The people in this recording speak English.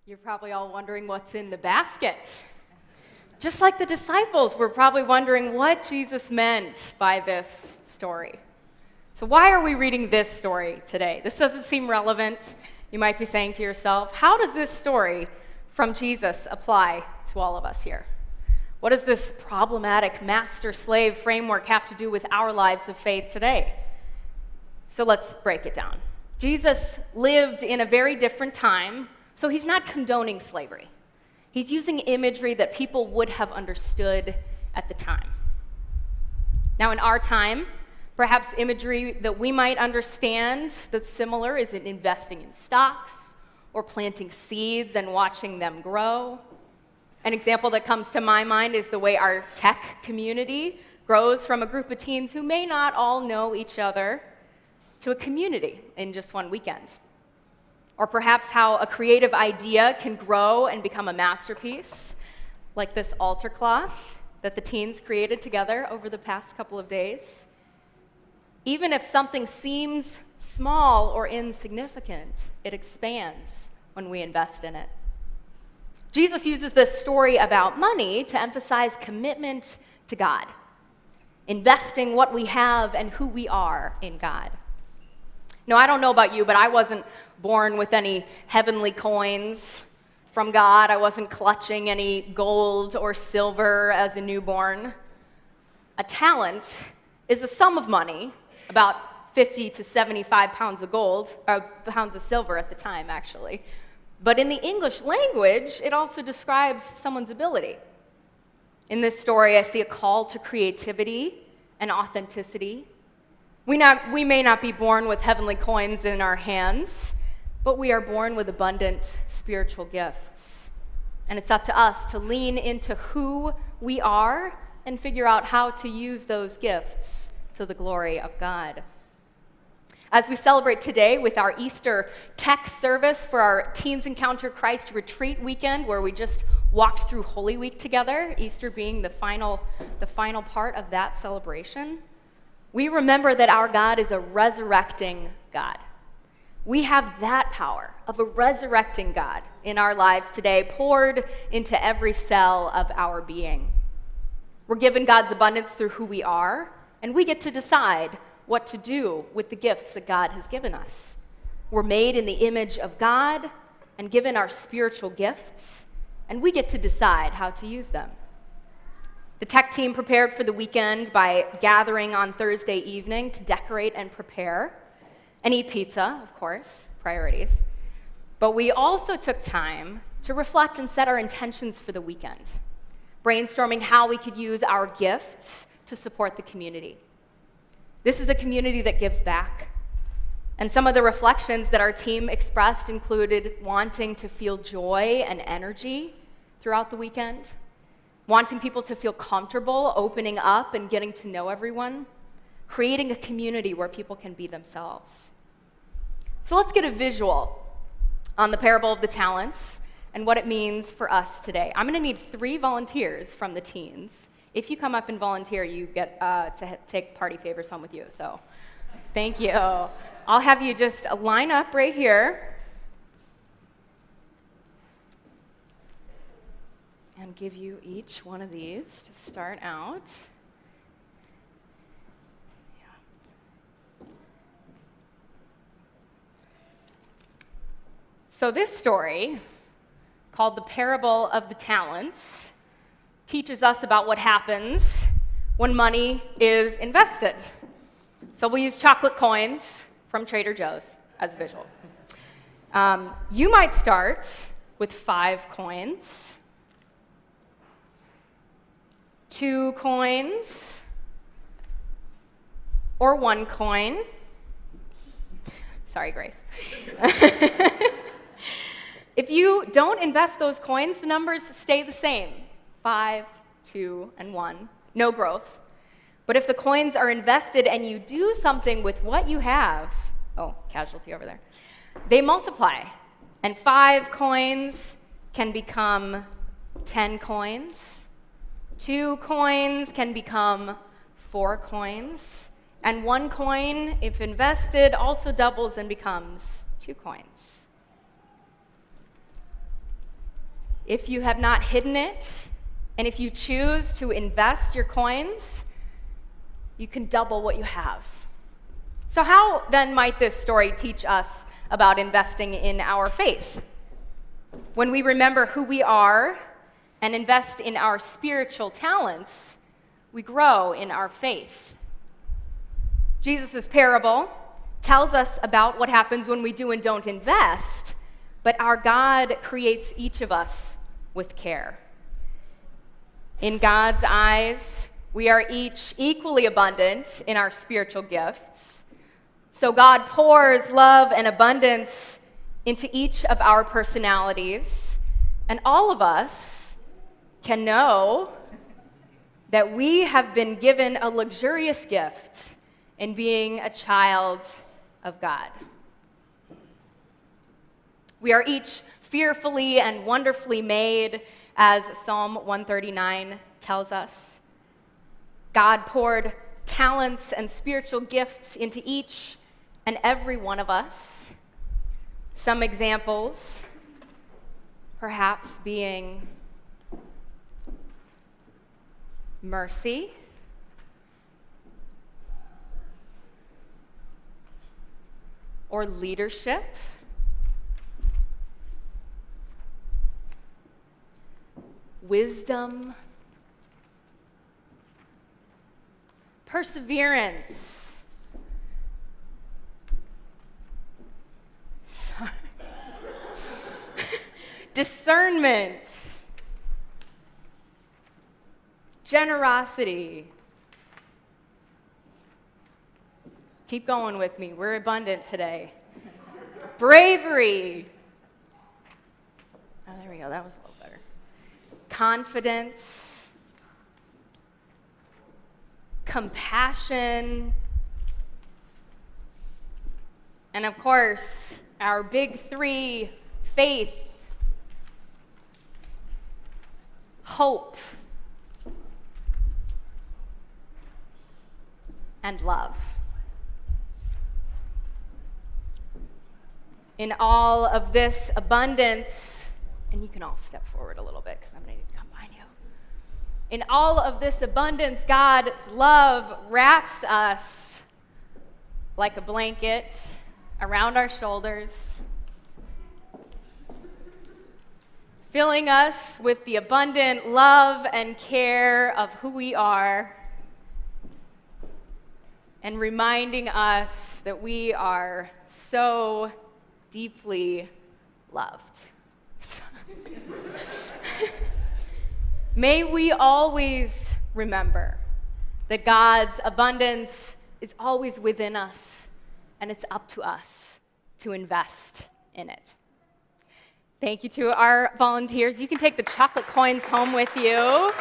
You're probably all wondering what's in the basket. Just like the disciples were probably wondering what Jesus meant by this story. So why are we reading this story today? This doesn't seem relevant. You might be saying to yourself, how does this story from Jesus apply to all of us here? What does this problematic master-slave framework have to do with our lives of faith today? So let's break it down. Jesus lived in a very different time, so he's not condoning slavery. He's using imagery that people would have understood at the time. Now, in our time, perhaps imagery that we might understand that's similar is in investing in stocks or planting seeds and watching them grow. An example that comes to my mind is the way our tech community grows from a group of teens who may not all know each other to a community in just one weekend. Or perhaps how a creative idea can grow and become a masterpiece, like this altar cloth that the teens created together over the past couple of days. Even if something seems small or insignificant, it expands when we invest in it. Jesus uses this story about money to emphasize commitment to God, investing what we have and who we are in God. No, I don't know about you, but I wasn't born with any heavenly coins from God. I wasn't clutching any gold or silver as a newborn. A talent is a sum of money, about 50 to 75 pounds of gold, or pounds of silver at the time, actually. But in the English language, it also describes someone's ability. In this story, I see a call to creativity and authenticity. We may not be born with heavenly coins in our hands, but we are born with abundant spiritual gifts. And it's up to us to lean into who we are and figure out how to use those gifts to the glory of God. As we celebrate today with our Easter tech service for our Teens Encounter Christ retreat weekend, where we just walked through Holy Week together, Easter being the final part of that celebration, we remember that our God is a resurrecting God. We have that power of a resurrecting God in our lives today, poured into every cell of our being. We're given God's abundance through who we are, and we get to decide what to do with the gifts that God has given us. We're made in the image of God and given our spiritual gifts, and we get to decide how to use them. The tech team prepared for the weekend by gathering on Thursday evening to decorate and prepare and eat pizza, of course, priorities. But we also took time to reflect and set our intentions for the weekend, brainstorming how we could use our gifts to support the community. This is a community that gives back. And some of the reflections that our team expressed included wanting to feel joy and energy throughout the weekend, wanting people to feel comfortable opening up and getting to know everyone, creating a community where people can be themselves. So let's get a visual on the parable of the talents and what it means for us today. I'm going to need 3 volunteers from the teens. If you come up and volunteer, you get to take party favors home with you. So thank you. I'll have you just line up right here and give you each one of these to start out. So this story, called the Parable of the Talents, teaches us about what happens when money is invested. So we'll use chocolate coins from Trader Joe's as a visual. You might start with 5 coins, 2 coins, or 1 coin. Sorry, Grace. If you don't invest those coins, the numbers stay the same, 5, 2, and 1, no growth. But if the coins are invested and you do something with what you have, oh, casualty over there, they multiply. And 5 coins can become 10 coins. 2 coins can become 4 coins. And 1 coin, if invested, also doubles and becomes 2 coins. if you have not hidden it, and if you choose to invest your coins, you can double what you have. So how then might this story teach us about investing in our faith? When we remember who we are and invest in our spiritual talents, we grow in our faith. Jesus' parable tells us about what happens when we do and don't invest, but our God creates each of us with care. In God's eyes, we are each equally abundant in our spiritual gifts. So God pours love and abundance into each of our personalities, and all of us can know that we have been given a luxurious gift in being a child of God. We are each fearfully and wonderfully made, as Psalm 139 tells us. God poured talents and spiritual gifts into each and every one of us. Some examples, perhaps being mercy, or leadership, wisdom, perseverance, discernment, generosity. Keep going with me. We're abundant today. Bravery. Oh, there we go. That was a little better. Confidence. Compassion. And of course, our big three: faith, hope, and love. In all of this abundance, and you can all step forward a little bit because I'm going to come behind you. In all of this abundance, God's love wraps us like a blanket around our shoulders, filling us with the abundant love and care of who we are, and reminding us that we are so deeply loved. May we always remember that God's abundance is always within us, and it's up to us to invest in it. Thank you to our volunteers. You can take the chocolate coins home with you.